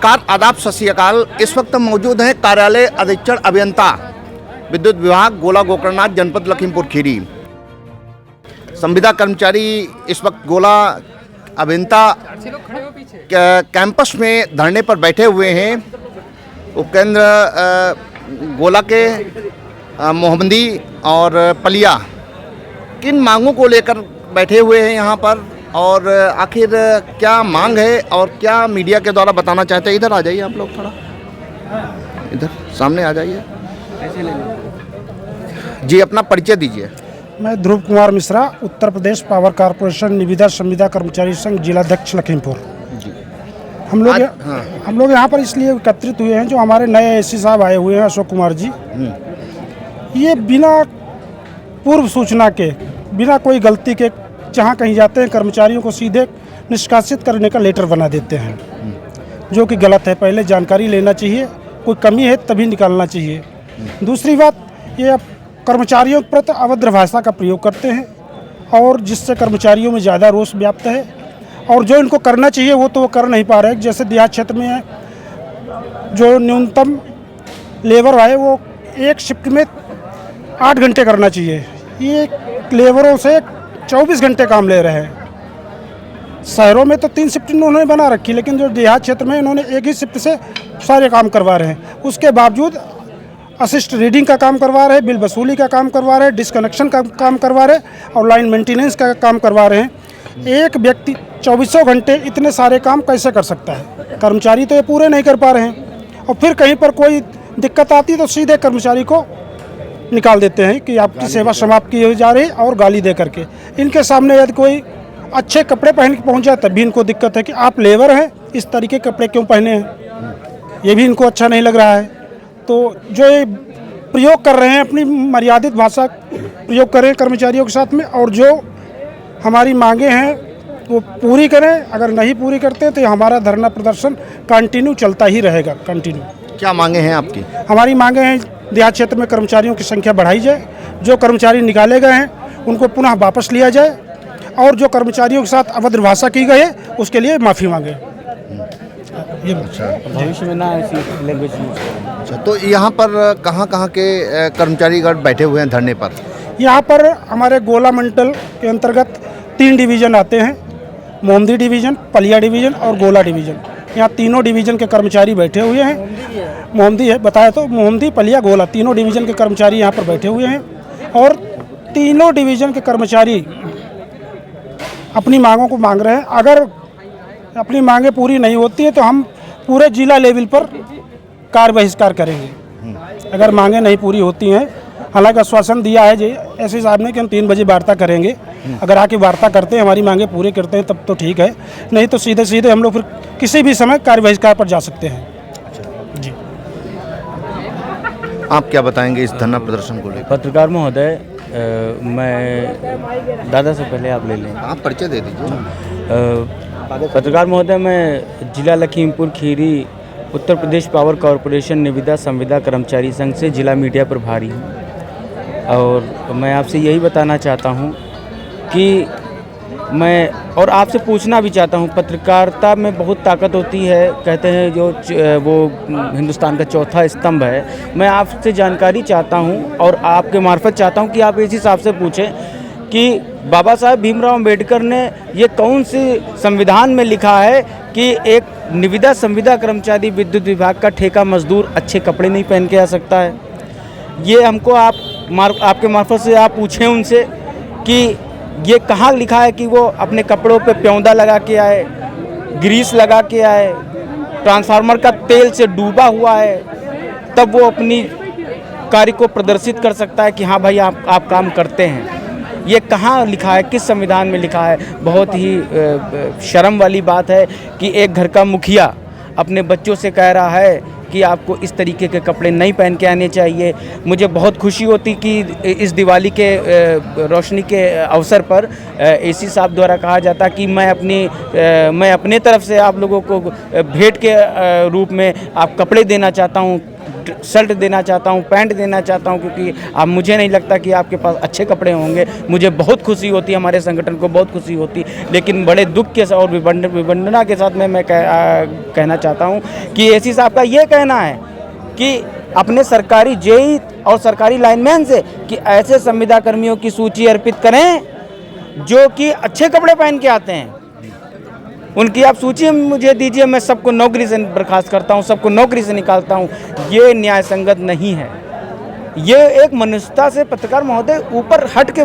नमस्कार, आदाब, सत श्री अकाल। इस वक्त मौजूद हैं कार्यालय अधीक्षण अभियंता विद्युत विभाग गोला गोकर्णनाथ जनपद लखीमपुर खीरी। संविदा कर्मचारी इस वक्त गोला अभियंता कैंपस में धरने पर बैठे हुए हैं। उपकेंद्र गोला के मोहम्मदी और पलिया किन मांगों को लेकर बैठे हुए हैं यहाँ पर, और आखिर क्या मांग है और क्या मीडिया के द्वारा बताना चाहते हैं। इधर आ जाइए आप लोग, थोड़ा इधर सामने आ जाइए जी, अपना परिचय दीजिए। मैं ध्रुव कुमार मिश्रा, उत्तर प्रदेश पावर कॉर्पोरेशन निविदा संविदा कर्मचारी संघ जिलाध्यक्ष लखीमपुर जी। हम लोग यहाँ पर इसलिए एकत्रित हुए हैं, जो हमारे नए एसी साहब आए हुए हैं, अशोक कुमार जी। ये बिना पूर्व सूचना के, बिना कोई गलती के जहाँ कहीं जाते हैं कर्मचारियों को सीधे निष्कासित करने का लेटर बना देते हैं, जो कि गलत है। पहले जानकारी लेना चाहिए, कोई कमी है तभी निकालना चाहिए। दूसरी बात, ये कर्मचारियों के प्रति अभद्र भाषा का प्रयोग करते हैं, और जिससे कर्मचारियों में ज़्यादा रोष व्याप्त है। और जो इनको करना चाहिए वो तो वो कर नहीं पा रहे। जैसे देहात क्षेत्र में जो न्यूनतम लेबर है वो एक शिफ्ट में 8 घंटे करना चाहिए, ये लेबरों से 24 घंटे काम ले रहे हैं। शहरों में तो 3 शिफ्ट इन्होंने बना रखी, लेकिन जो देहात क्षेत्र में इन्होंने एक ही शिफ्ट से सारे काम करवा रहे हैं। उसके बावजूद असिस्ट रीडिंग का काम करवा रहे हैं, बिल वसूली का काम करवा रहे हैं, डिस्कनेक्शन का काम करवा रहे हैं, और लाइन मेंटेनेंस का काम करवा रहे हैं। एक व्यक्ति 24 घंटे इतने सारे काम कैसे कर सकता है? कर्मचारी तो ये पूरे नहीं कर पा रहे हैं। और फिर कहीं पर कोई दिक्कत आती तो सीधे कर्मचारी को निकाल देते हैं कि आपकी सेवा समाप्त की जा रही, और गाली दे करके। इनके सामने यदि कोई अच्छे कपड़े पहन के पहुंच जाए तब भी इनको दिक्कत है कि आप लेबर हैं, इस तरीके के कपड़े क्यों पहने हैं, ये भी इनको अच्छा नहीं लग रहा है। तो जो ये प्रयोग कर रहे हैं, अपनी मर्यादित भाषा प्रयोग कर रहे हैं कर्मचारियों के साथ में, और जो हमारी मांगे हैं वो पूरी करें। अगर नहीं पूरी करते तो हमारा धरना प्रदर्शन कंटिन्यू चलता ही रहेगा। कंटिन्यू। क्या मांगे हैं आपकी? हमारी मांगे हैं, देहात क्षेत्र में कर्मचारियों की संख्या बढ़ाई जाए, जो कर्मचारी निकाले गए हैं उनको पुनः वापस लिया जाए, और जो कर्मचारियों के साथ अभद्र भाषा की गई है उसके लिए माफ़ी मांगे। ये भविष्य में ना ऐसी लैंग्वेज। अच्छा, तो यहाँ पर कहाँ के कर्मचारीगण बैठे हुए हैं धरने पर? यहाँ पर हमारे गोला मंडल के अंतर्गत 3 डिवीज़न आते हैं, मोहम्मदी डिवीज़न, पलिया डिवीज़न और गोला डिवीज़न। यहाँ तीनों डिवीज़न के कर्मचारी बैठे हुए हैं। मोहम्मदी है बताया तो, मोहम्मदी, पलिया, गोला, तीनों डिवीज़न के कर्मचारी यहाँ पर बैठे हुए हैं। और तीनों डिवीज़न के कर्मचारी अपनी मांगों को मांग रहे हैं। अगर अपनी मांगें पूरी नहीं होती हैं तो हम पूरे जिला लेवल पर कार्य बहिष्कार करेंगे। अगर मांगें नहीं पूरी होती हैं, हालांकि आश्वासन दिया है जी एसपी साहब ने कि हम 3 बजे वार्ता करेंगे। अगर आके वार्ता करते हैं, हमारी मांगें पूरी करते हैं तब तो ठीक है, नहीं तो सीधे सीधे हम लोग फिर किसी भी समय कार्य बहिष्कार पर जा सकते हैं जी। आप क्या बताएंगे इस धरना प्रदर्शन को लेकर? पत्रकार महोदय, मैं दादा से पहले आप ले लें। आप परिचय दे दीजिए। पत्रकार महोदय, मैं जिला लखीमपुर खीरी उत्तर प्रदेश पावर कॉर्पोरेशन निविदा संविदा कर्मचारी संघ से जिला मीडिया प्रभारी हूँ। और मैं आपसे यही बताना चाहता हूँ कि मैं, और आपसे पूछना भी चाहता हूँ, पत्रकारिता में बहुत ताकत होती है, कहते हैं जो वो हिंदुस्तान का चौथा स्तंभ है। मैं आपसे जानकारी चाहता हूँ और आपके मार्फत चाहता हूँ कि आप इसी हिसाब से पूछें कि बाबा साहेब भीमराव अंबेडकर ने ये कौन सी संविधान में लिखा है कि एक निविदा संविदा कर्मचारी विद्युत विभाग का ठेका मजदूर अच्छे कपड़े नहीं पहन के आ सकता है? ये हमको आपके मार्फत से आप पूछें उनसे कि ये कहाँ लिखा है कि वो अपने कपड़ों पे प्योंदा लगा के आए, ग्रीस लगा के आए, ट्रांसफार्मर का तेल से डूबा हुआ है, तब वो अपनी कार्य को प्रदर्शित कर सकता है कि हाँ भाई आप काम करते हैं। ये कहाँ लिखा है, किस संविधान में लिखा है? बहुत ही शर्म वाली बात है कि एक घर का मुखिया अपने बच्चों से कह रहा है कि आपको इस तरीके के कपड़े नहीं पहन के आने चाहिए। मुझे बहुत खुशी होती कि इस दिवाली के रोशनी के अवसर पर एसी साहब द्वारा कहा जाता कि मैं अपने तरफ से आप लोगों को भेंट के रूप में आप कपड़े देना चाहता हूँ। शर्ट देना चाहता हूँ, पैंट देना चाहता हूँ, क्योंकि अब मुझे नहीं लगता कि आपके पास अच्छे कपड़े होंगे। मुझे बहुत खुशी होती है, हमारे संगठन को बहुत खुशी होती, लेकिन बड़े दुख के साथ और विडंबना के साथ मैं कहना चाहता हूँ कि एसी साहब का ये कहना है कि अपने सरकारी जेई और सरकारी लाइनमैन से कि ऐसे संविदा कर्मियों की सूची अर्पित करें जो कि अच्छे कपड़े पहन के आते हैं। उनकी आप सूची मुझे दीजिए, मैं सबको नौकरी से बर्खास्त करता हूं, सबको नौकरी से निकालता हूं। ये न्याय संगत नहीं है। ये एक मनुष्यता से, पत्रकार महोदय, ऊपर हट के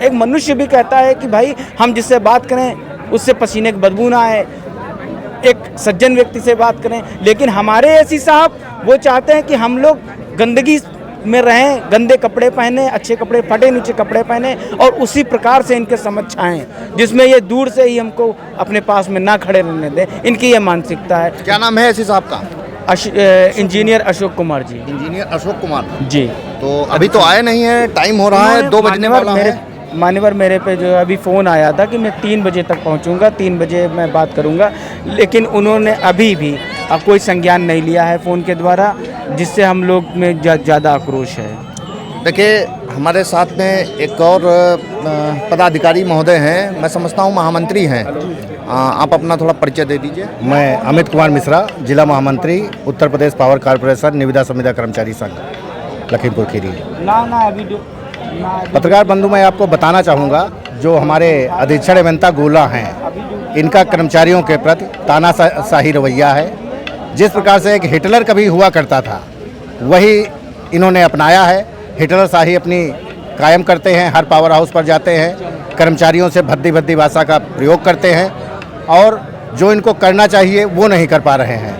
एक मनुष्य भी कहता है कि भाई हम जिससे बात करें उससे पसीने की बदबू ना आए, एक सज्जन व्यक्ति से बात करें। लेकिन हमारे एसी साहब वो चाहते हैं कि हम लोग गंदगी में रहें, गंदे कपड़े पहने, अच्छे कपड़े, फटे नीचे कपड़े पहने, और उसी प्रकार से इनके समक्ष आएँ, जिसमें ये दूर से ही हमको अपने पास में ना खड़े रहने दें। इनकी ये मानसिकता है। क्या नाम है एसी साहब का? इंजीनियर अशोक कुमार जी। इंजीनियर अशोक कुमार जी। तो अभी तो आए नहीं है, टाइम हो रहा है, 2 बजने वाला है। मान्यवर मेरे पे जो अभी फ़ोन आया था कि मैं 3 बजे तक पहुंचूंगा, 3 बजे मैं बात करूंगा, लेकिन उन्होंने अभी भी कोई संज्ञान नहीं लिया है फ़ोन के द्वारा, जिससे हम लोग में ज़्यादा आक्रोश है। देखिए, हमारे साथ में एक और पदाधिकारी महोदय हैं, मैं समझता हूँ महामंत्री हैं। आप अपना थोड़ा परिचय दे दीजिए। मैं अमित कुमार मिश्रा, जिला महामंत्री, उत्तर प्रदेश पावर कॉरपोरेशन निविदा संविदा कर्मचारी संघ, लखीमपुर खीरी। पत्रकार बंधु, मैं आपको बताना चाहूँगा, जो हमारे अधीक्षण अभियंता गोला हैं, इनका कर्मचारियों के प्रति तानाशाही रवैया है। जिस प्रकार से एक हिटलर कभी हुआ करता था, वही इन्होंने अपनाया है। हिटलर शाही अपनी कायम करते हैं, हर पावर हाउस पर जाते हैं, कर्मचारियों से भद्दी भद्दी भाषा का प्रयोग करते हैं, और जो इनको करना चाहिए वो नहीं कर पा रहे हैं।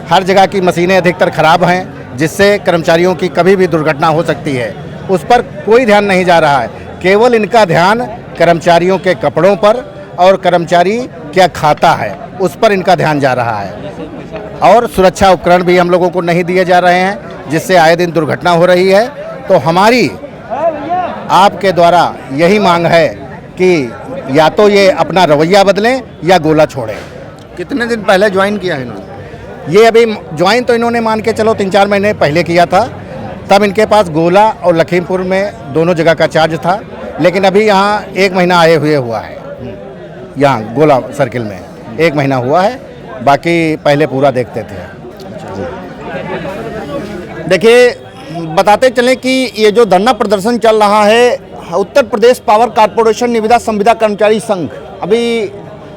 हर जगह की मशीनें अधिकतर ख़राब हैं, जिससे कर्मचारियों की कभी भी दुर्घटना हो सकती है। उस पर कोई ध्यान नहीं जा रहा है। केवल इनका ध्यान कर्मचारियों के कपड़ों पर और कर्मचारी क्या खाता है, उस पर इनका ध्यान जा रहा है। और सुरक्षा उपकरण भी हम लोगों को नहीं दिए जा रहे हैं, जिससे आए दिन दुर्घटना हो रही है। तो हमारी आपके द्वारा यही मांग है कि या तो ये अपना रवैया बदलें या गोला छोड़ें। कितने दिन पहले ज्वाइन किया है इन्होंने? ये अभी ज्वाइन तो इन्होंने मान के चलो 3-4 महीने पहले किया था, तब इनके पास गोला और लखीमपुर में दोनों जगह का चार्ज था। लेकिन अभी यहाँ 1 महीना आए हुए हुआ है, यहाँ गोला सर्किल में 1 महीना हुआ है, बाकी पहले पूरा देखते थे। देखिए, बताते चलें कि ये जो धरना प्रदर्शन चल रहा है, उत्तर प्रदेश पावर कॉरपोरेशन निविदा संविदा कर्मचारी संघ, अभी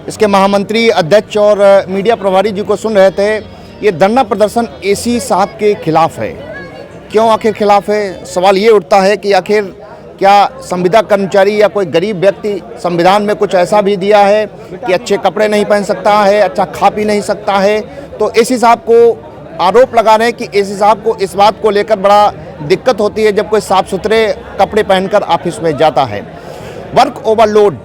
इसके महामंत्री, अध्यक्ष और मीडिया प्रभारी जी को सुन रहे थे। ये धरना प्रदर्शन एसी साहब के खिलाफ है। क्यों आखिर खिलाफ है? सवाल ये उठता है कि आखिर क्या संविदा कर्मचारी या कोई गरीब व्यक्ति संविधान में कुछ ऐसा भी दिया है कि अच्छे कपड़े नहीं पहन सकता है, अच्छा खा पी नहीं सकता है? तो एसी साहब को आरोप लगा रहे हैं कि एसी साहब को इस बात को लेकर बड़ा दिक्कत होती है जब कोई साफ सुथरे कपड़े पहनकर ऑफिस में जाता है। वर्क ओवरलोड,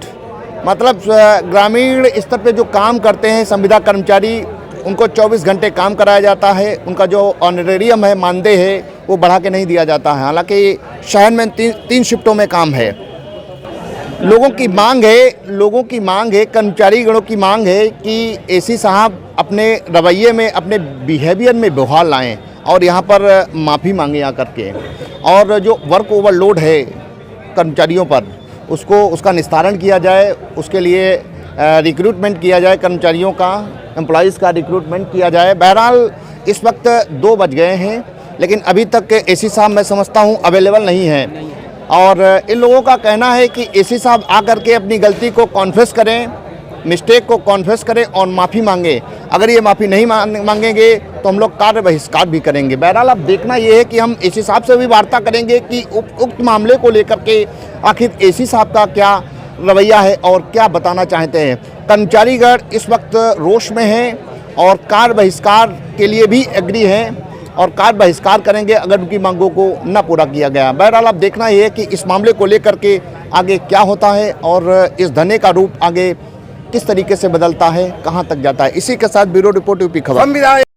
मतलब ग्रामीण स्तर पे जो काम करते हैं संविदा कर्मचारी, उनको 24 घंटे काम कराया जाता है। उनका जो ऑनरेरियम है, मानदेय है, वो बढ़ा के नहीं दिया जाता है। हालांकि शहर में 3 शिफ्टों में काम है। लोगों की मांग है, कर्मचारी गणों की मांग है कि एसी साहब अपने रवैये में, अपने बिहेवियर में बहाल लाएं और यहाँ पर माफ़ी मांगे आकर के। और जो वर्क ओवरलोड है कर्मचारियों पर, उसका निस्तारण किया जाए। उसके लिए रिक्रूटमेंट किया जाए, कर्मचारियों का, एम्प्लॉइज़ का रिक्रूटमेंट किया जाए। बहरहाल इस वक्त 2 बज गए हैं, लेकिन अभी तक एसी साहब मैं समझता हूँ अवेलेबल नहीं है। और इन लोगों का कहना है कि एसी साहब आकर के अपनी गलती को कॉन्फेस करें, मिस्टेक को कॉन्फेस करें और माफ़ी मांगे। अगर ये माफ़ी नहीं मांगेंगे तो हम लोग कार्य बहिष्कार भी करेंगे। बहरहाल अब देखना ये है कि हम एसी साहब से भी वार्ता करेंगे कि उक्त मामले को लेकर के आखिर एसी साहब का क्या रवैया है और क्या बताना चाहते हैं। कर्मचारीगण इस वक्त रोष में हैं और कार्य बहिष्कार के लिए भी एग्री हैं और कार्य बहिष्कार करेंगे अगर उनकी मांगों को न पूरा किया गया। बहरहाल अब देखना ये है कि इस मामले को लेकर के आगे क्या होता है और इस धरने का रूप आगे किस तरीके से बदलता है, कहां तक जाता है। इसी के साथ ब्यूरो रिपोर्ट यूपी खबर।